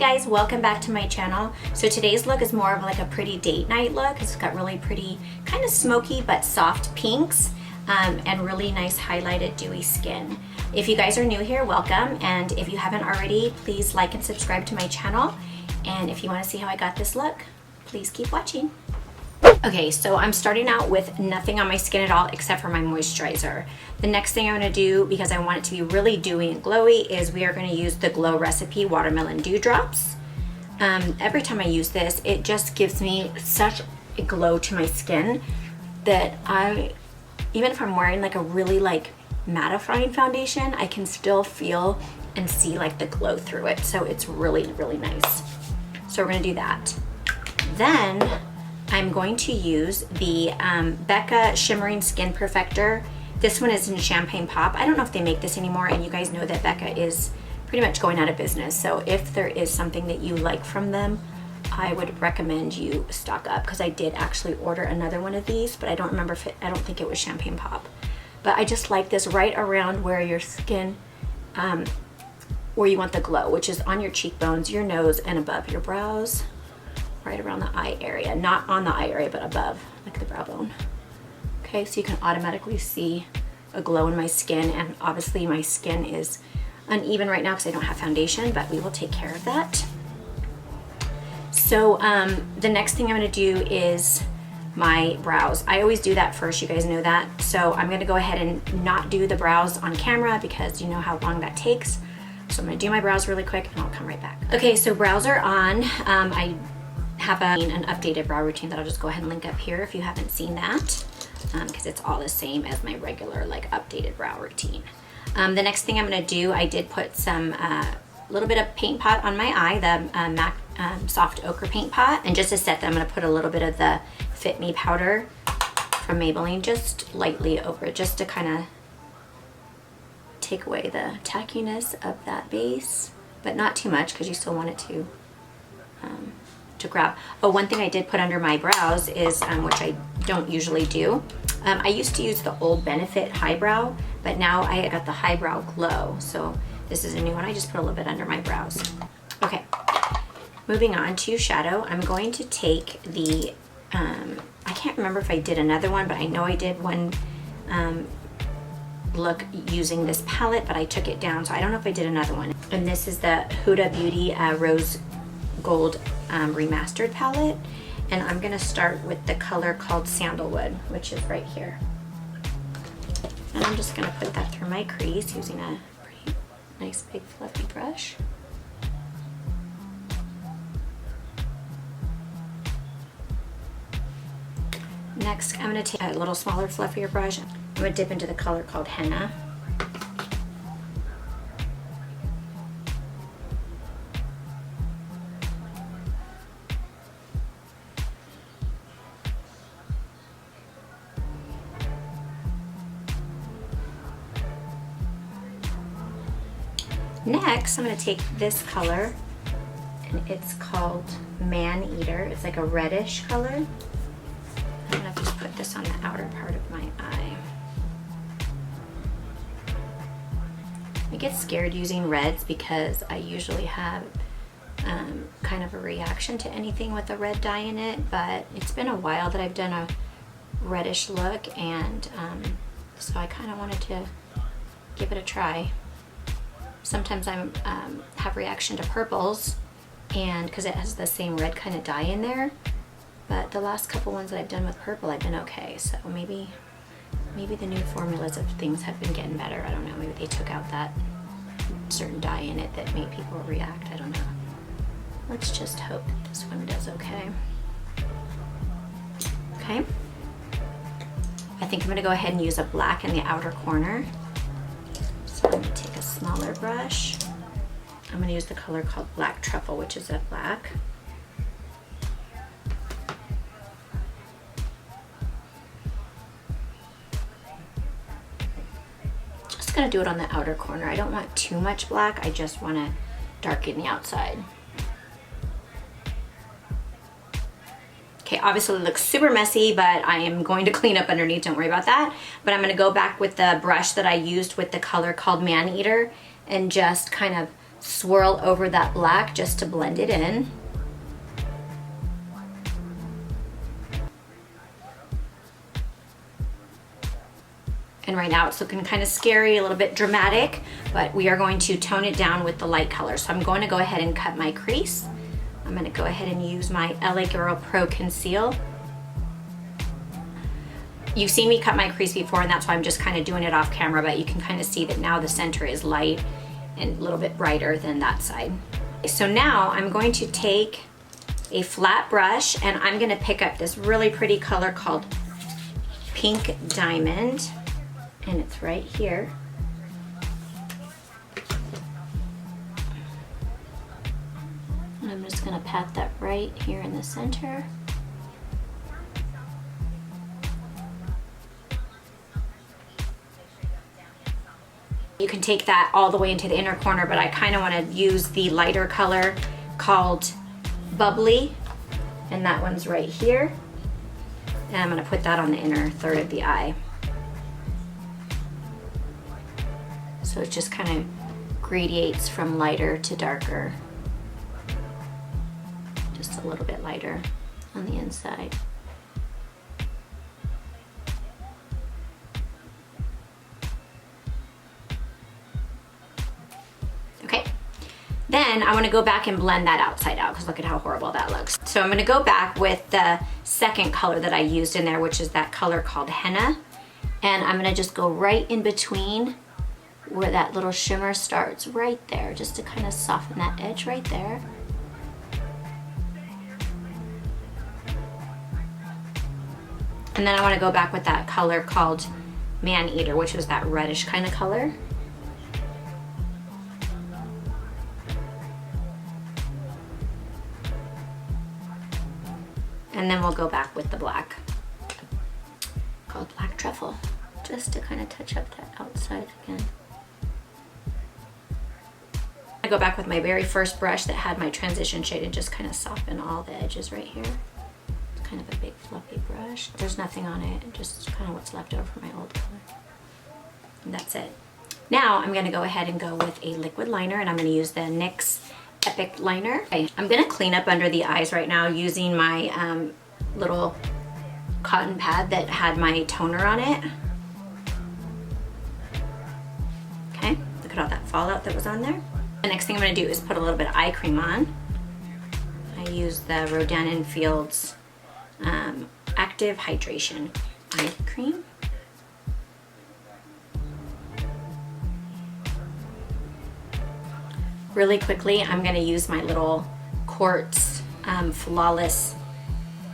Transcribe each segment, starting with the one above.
guys, welcome back to my channel. So today's look is more of like a pretty date night look. It's got really pretty, kind of smoky but soft pinks and really nice highlighted dewy skin. If you guys are new here, welcome, and if you haven't already, please like and subscribe to my channel. And if you want to see how I got this look, please keep watching. Okay, so I'm starting out with nothing on my skin at all except for my moisturizer. The next thing I'm going to do, because I want it to be really dewy and glowy, is we are going to use the Glow Recipe Watermelon Dewdrops. Every time I use this, it just gives me such a glow to my skin that even if I'm wearing like a really like mattifying foundation, I can still feel and see like the glow through it. So it's really, really nice. So we're going to do that. Then I'm going to use the Becca Shimmering Skin Perfector. This one is in Champaign Pop. I don't know if they make this anymore, and you guys know that Becca is pretty much going out of business. So if there is something that you like from them, I would recommend you stock up, because I did actually order another one of these, but I don't remember if I don't think it was Champaign Pop. But I just like this right around where your skin, where you want the glow, which is on your cheekbones, your nose, and above your brows. Right around the eye area, not on the eye area, but above, like the brow bone. Okay, so you can automatically see a glow in my skin, and obviously my skin is uneven right now because I don't have foundation, but we will take care of that. So the next thing I'm going to do is my brows. I always do that first, you guys know that. So I'm going to go ahead and not do the brows on camera because you know how long that takes. So I'm going to do my brows really quick and I'll come right back. Okay, so brows are on. I have an updated brow routine that I'll just go ahead and link up here if you haven't seen that, because it's all the same as my regular like updated brow routine. The next thing I'm going to do, I did put some little bit of paint pot on my eye, the MAC soft ochre paint pot, and just to set them, I'm going to put a little bit of the Fit Me powder from Maybelline just lightly over it, just to kind of take away the tackiness of that base, but not too much because you still want it to grab. Oh, one thing I did put under my brows is, which I don't usually do, I used to use the old Benefit Highbrow, but now I got the Highbrow Glow, so this is a new one. I just put a little bit under my brows. Okay, moving on to shadow. I'm going to take the, I can't remember if I did another one, but I know I did one look using this palette, but I took it down, so I don't know if I did another one. And this is the Huda Beauty Rose Gold Remastered palette, and I'm gonna start with the color called Sandalwood, which is right here, and I'm just gonna put that through my crease using a pretty nice big fluffy brush. Next, I'm gonna take a little smaller, fluffier brush. I'm gonna dip into the color called Henna. Next, I'm going to take this color, and it's called Man Eater. It's like a reddish color. I'm going to just put this on the outer part of my eye. I get scared using reds because I usually have kind of a reaction to anything with a red dye in it, but it's been a while that I've done a reddish look, and so I kind of wanted to give it a try. Sometimes I have reaction to purples, and because it has the same red kind of dye in there, but the last couple ones that I've done with purple, I've been okay. So maybe the new formulas of things have been getting better. I don't know, maybe they took out that certain dye in it that made people react. I don't know. Let's just hope that this one does okay. Okay. I think I'm gonna go ahead and use a black in the outer corner. So I'm going to take a smaller brush. I'm going to use the color called Black Truffle, which is a black. Just going to do it on the outer corner. I don't want too much black. I just want to darken the outside. Okay, obviously it looks super messy, but I am going to clean up underneath, don't worry about that. But I'm gonna go back with the brush that I used with the color called Man Eater and just kind of swirl over that black just to blend it in. And right now it's looking kind of scary, a little bit dramatic, but we are going to tone it down with the light color. So I'm going to go ahead and cut my crease. I'm gonna go ahead and use my LA Girl Pro Conceal. You've seen me cut my crease before, and that's why I'm just kind of doing it off camera, but you can kind of see that now the center is light and a little bit brighter than that side. So now I'm going to take a flat brush and I'm gonna pick up this really pretty color called Pink Diamond. And it's right here. And I'm just gonna pat that right here in the center. You can take that all the way into the inner corner, but I kind of want to use the lighter color called Bubbly, and that one's right here. And I'm gonna put that on the inner third of the eye. So it just kind of gradiates from lighter to darker. Just a little bit lighter on the inside. Okay, then I want to go back and blend that outside out because look at how horrible that looks. So I'm going to go back with the second color that I used in there, which is that color called Henna. And I'm going to just go right in between where that little shimmer starts, right there, just to kind of soften that edge right there. And then I want to go back with that color called Man Eater, which was that reddish kind of color. And then we'll go back with the black, called Black Truffle, just to kind of touch up that outside again. I go back with my very first brush that had my transition shade and just kind of soften all the edges right here. It's kind of a big fluffy brush. There's nothing on it, just kind of what's left over from my old color. And that's it. Now I'm gonna go ahead and go with a liquid liner, and I'm gonna use the NYX Epic Liner. Okay, I'm gonna clean up under the eyes right now using my little cotton pad that had my toner on it. Okay, look at all that fallout that was on there. The next thing I'm going to do is put a little bit of eye cream on. I use the Rodan & Fields Active Hydration Eye Cream. Really quickly, I'm going to use my little Quartz Flawlwss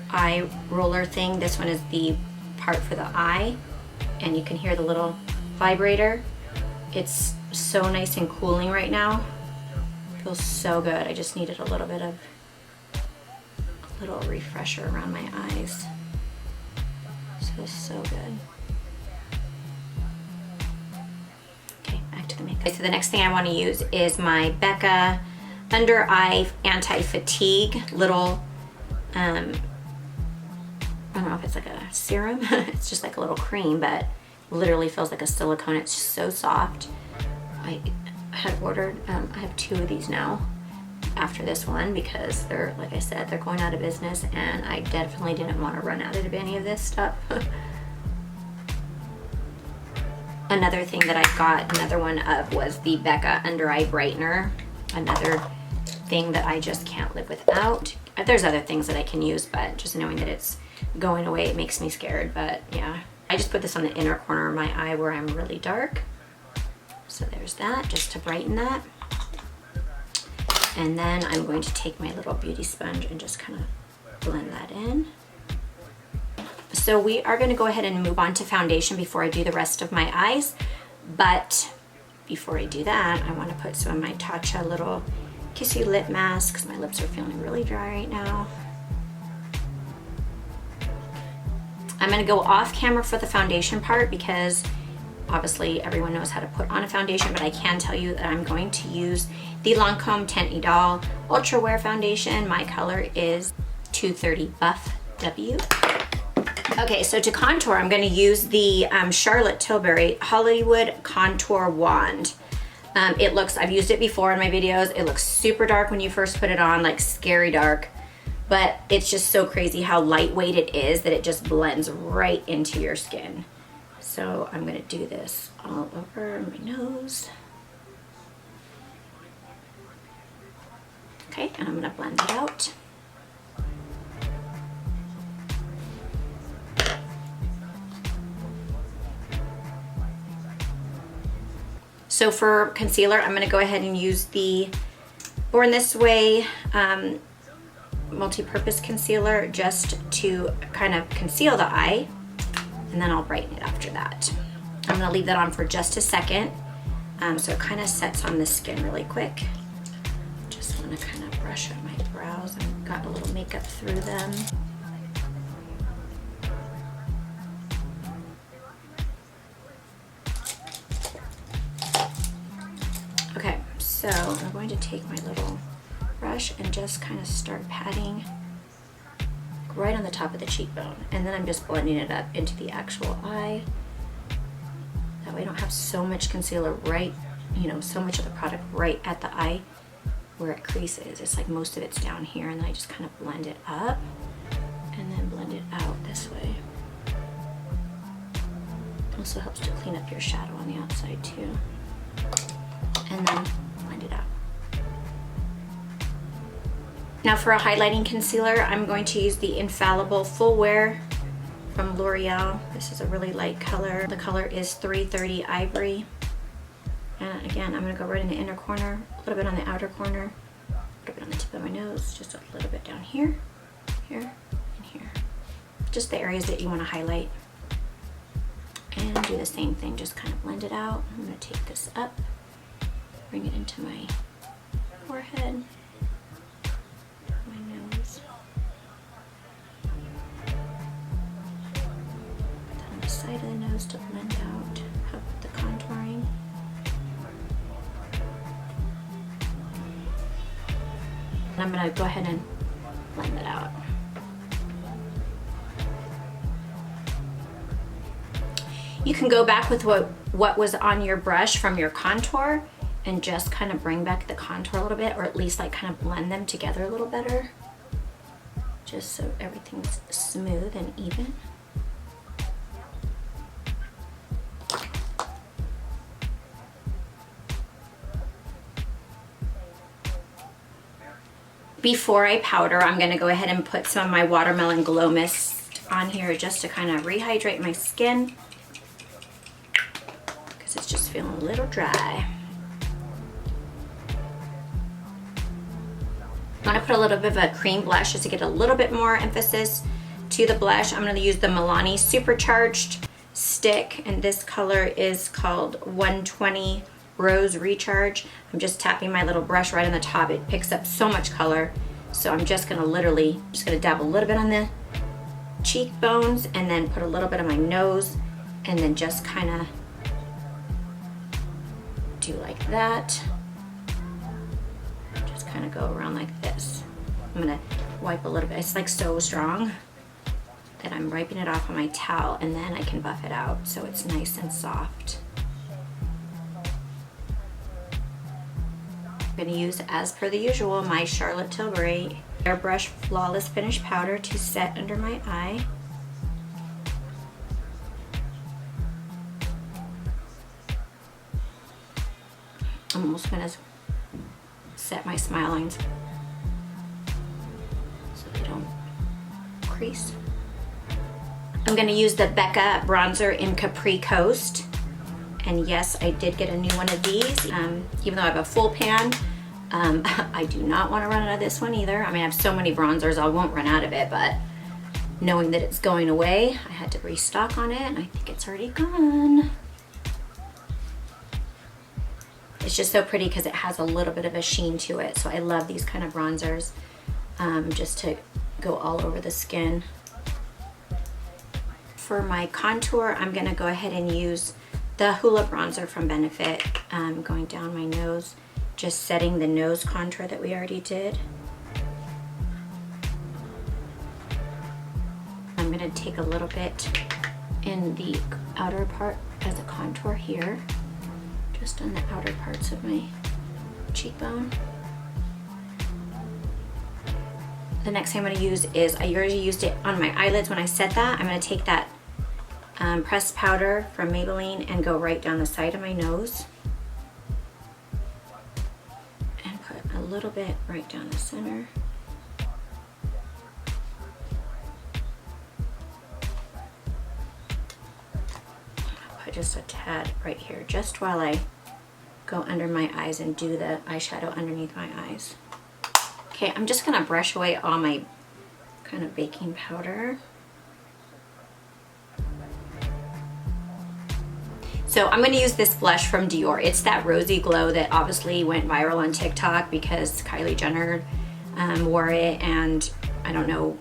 eye roller thing. This one is the part for the eye, and you can hear the little vibrator. It's so nice and cooling right now. Feels so good. I just needed a little bit of a little refresher around my eyes. This feels so good. Okay, back to the makeup. Okay, so the next thing I want to use is my Becca Under Eye Anti-Fatigue little, I don't know if it's like a serum. It's just like a little cream, but literally feels like a silicone. It's just so soft. I had ordered, I have 2 of these now after this one because they're, like I said, they're going out of business, and I definitely didn't want to run out of any of this stuff. Another thing that I got another one of was the Becca Under Eye Brightener. Another thing that I just can't live without. There's other things that I can use, but just knowing that it's going away, it makes me scared, but yeah. I just put this on the inner corner of my eye where I'm really dark. So there's that, just to brighten that. And then I'm going to take my little beauty sponge and just kind of blend that in. So we are going to go ahead and move on to foundation before I do the rest of my eyes. But before I do that, I want to put some of my Tatcha little Kissy lip mask because my lips are feeling really dry right now. I'm going to go off camera for the foundation part because obviously everyone knows how to put on a foundation, but I can tell you that I'm going to use the Lancôme Teint Idole Ultra Wear Foundation. My color is 230 Buff W. Okay, so to contour, I'm going to use the Charlotte Tilbury Hollywood Contour Wand. It looks, I've used it before in my videos, it looks super dark when you first put it on, like scary dark, but it's just so crazy how lightweight it is that it just blends right into your skin. So I'm gonna do this all over my nose. Okay, and I'm gonna blend it out. So for concealer, I'm gonna go ahead and use the Born This Way multi-purpose concealer just to kind of conceal the eye, and then I'll brighten it after that. I'm gonna leave that on for just a second, so it kind of sets on the skin really quick. Just wanna kind of brush up my brows. I've got a little makeup through them. Okay, so I'm going to take my little brush and just kind of start patting right on the top of the cheekbone, and then I'm just blending it up into the actual eye. That way I don't have so much concealer right, you know, so much of the product right at the eye where it creases. It's like most of it's down here, and then I just kind of blend it up and then blend it out this way. Also helps to clean up your shadow on the outside too. And then blend it out. Now for a highlighting concealer, I'm going to use the Infallible Full Wear from L'Oreal. This is a really light color. The color is 330 Ivory. And again, I'm gonna go right in the inner corner, a little bit on the outer corner, a little bit on the tip of my nose, just a little bit down here, here, and here. Just the areas that you wanna highlight. And do the same thing, just kind of blend it out. I'm gonna take this up, bring it into my forehead, my nose. Put that on the side of the nose to blend out, help with the contouring. And I'm gonna go ahead and blend it out. You can go back with what was on your brush from your contour and just kind of bring back the contour a little bit, or at least like kind of blend them together a little better, just so everything's smooth and even. Before I powder, I'm gonna go ahead and put some of my Watermelon Glow Mist on here just to kind of rehydrate my skin, because it's just feeling a little dry. I'm gonna put a little bit of a cream blush just to get a little bit more emphasis to the blush. I'm gonna use the Milani Supercharged stick, and this color is called 120 Rose Recharge. I'm just tapping my little brush right on the top. It picks up so much color. So I'm just gonna dab a little bit on the cheekbones and then put a little bit on my nose, and then just kind of do like that. Just kind of go around like this. I'm gonna wipe a little bit. It's like so strong that I'm wiping it off on my towel, and then I can buff it out so it's nice and soft. I'm gonna use, as per the usual, my Charlotte Tilbury Airbrush Flawless Finish Powder to set under my eye. I'm almost gonna set my smile lines so they don't crease. I'm gonna use the Becca bronzer in Capri Coast. And yes, I did get a new one of these. Even though I have a full pan, I do not want to run out of this one either. I mean, I have so many bronzers, I won't run out of it, but knowing that it's going away, I had to restock on it, and I think it's already gone. It's just so pretty because it has a little bit of a sheen to it. So I love these kind of bronzers, just to go all over the skin. For my contour, I'm gonna go ahead and use the Hoola bronzer from Benefit, going down my nose, just setting the nose contour that we already did. I'm gonna take a little bit in the outer part as a contour here, just on the outer parts of my cheekbone. The next thing I'm going to use is, I already used it on my eyelids when I set that. I'm going to take that pressed powder from Maybelline and go right down the side of my nose. And put a little bit right down the center. I'll put just a tad right here, just while I go under my eyes and do the eyeshadow underneath my eyes. Okay, I'm just gonna brush away all my kind of baking powder. So I'm gonna use this blush from Dior. It's that Rosy Glow that obviously went viral on TikTok because Kylie Jenner wore it, and I don't know,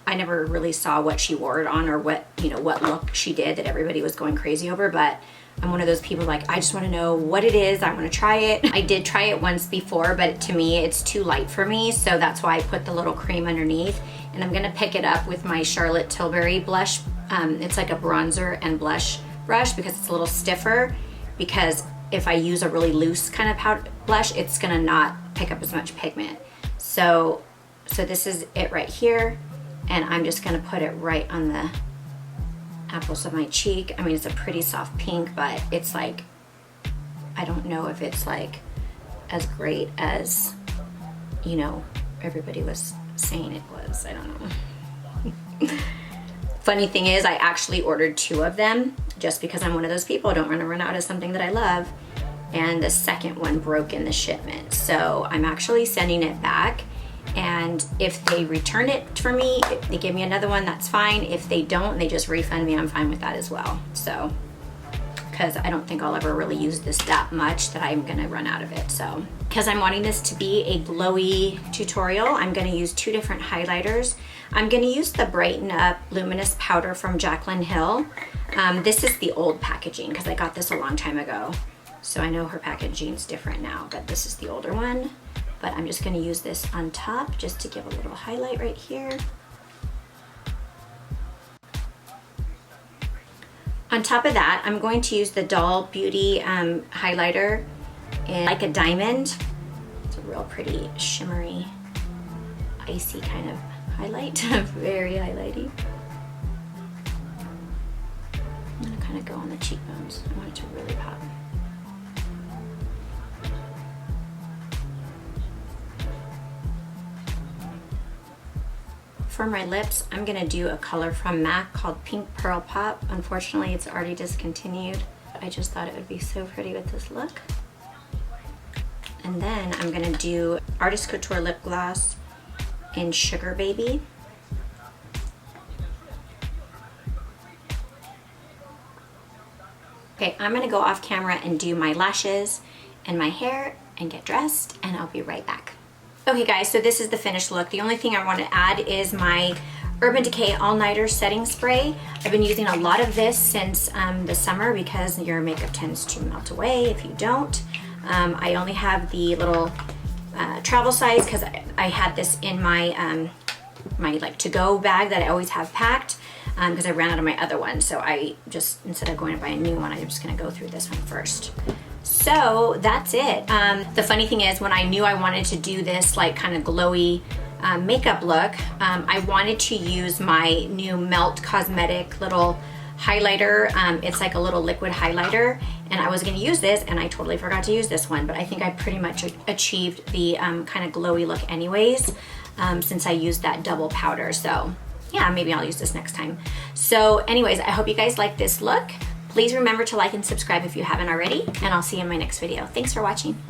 I never really saw what she wore it on or what, you know, what look she did that everybody was going crazy over, but I'm one of those people like, I just want to know what it is. I want to try it. I did try it once before, but to me, it's too light for me. So that's why I put the little cream underneath. And I'm going to pick it up with my Charlotte Tilbury blush. It's like a bronzer and blush brush because it's a little stiffer. Because if I use a really loose kind of powder blush, it's going to not pick up as much pigment. So this is it right here. And I'm just going to put it right on the apples of my cheek. I mean, it's a pretty soft pink, but it's like, I don't know if it's like as great as, you know, everybody was saying it was. I don't know. Funny thing is, I actually ordered 2 of them just because I'm one of those people. I don't want to run out of something that I love. And the second one broke in the shipment. So I'm actually sending it back. And if they return it for me, if they give me another one, that's fine. If they don't, they just refund me, I'm fine with that as well. So, because I don't think I'll ever really use this that much that I'm gonna run out of it. So, because I'm wanting this to be a glowy tutorial, I'm gonna use 2 different highlighters. I'm gonna use the Brighten Up Luminous powder from Jaclyn Hill. This is the old packaging because I got this a long time ago. So I know her packaging's different now, but this is the older one. But I'm just gonna use this on top just to give a little highlight right here. On top of that, I'm going to use the Doll Beauty highlighter in like a diamond. It's a real pretty shimmery, icy kind of highlight, very highlighty. I'm gonna kind of go on the cheekbones. I want it to really pop. For my lips, I'm gonna do a color from MAC called Pink Pearl Pop. Unfortunately, it's already discontinued. I just thought it would be so pretty with this look. And then I'm gonna do Artist Couture lip gloss in Sugar Baby. Okay, I'm gonna go off camera and do my lashes and my hair and get dressed, and I'll be right back. Okay guys, so this is the finished look. The only thing I want to add is my Urban Decay All Nighter Setting Spray. I've been using a lot of this since the summer because your makeup tends to melt away if you don't. I only have the little travel size because I had this in my my like to-go bag that I always have packed because I ran out of my other one. So I just, instead of going to buy a new one, I'm just gonna go through this one first. So that's it. The funny thing is, when I knew I wanted to do this like kind of glowy makeup look, I wanted to use my new Melt Cosmetic little highlighter. It's like a little liquid highlighter, and I was gonna use this and I totally forgot to use this one, but I think I pretty much achieved the kind of glowy look anyways, since I used that double powder. So yeah, maybe I'll use this next time. So anyways, I hope you guys like this look. Please remember to like and subscribe if you haven't already, and I'll see you in my next video. Thanks for watching.